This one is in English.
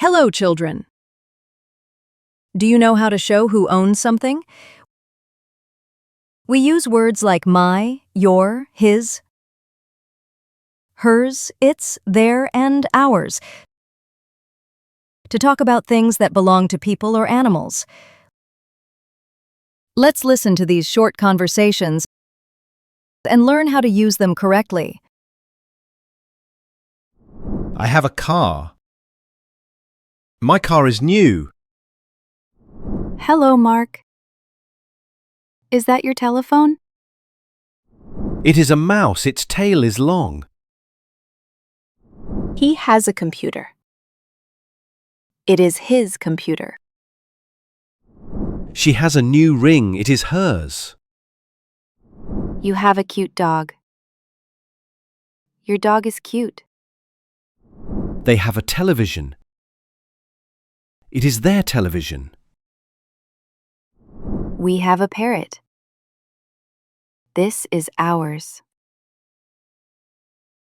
Hello, children. Do you know how to show who owns something? We use words like my, your, his, hers, its, their, and ours to talk about things that belong to people or animals. Let's listen to these short conversations and learn how to use them correctly. I have a car. My car is new. Hello, Mark. Is that your telephone? It is a mouse. Its tail is long. He has a computer. It is his computer. She has a new ring. It is hers. You have a cute dog. Your dog is cute. They have a television. It is their television. We have a parrot. This is ours.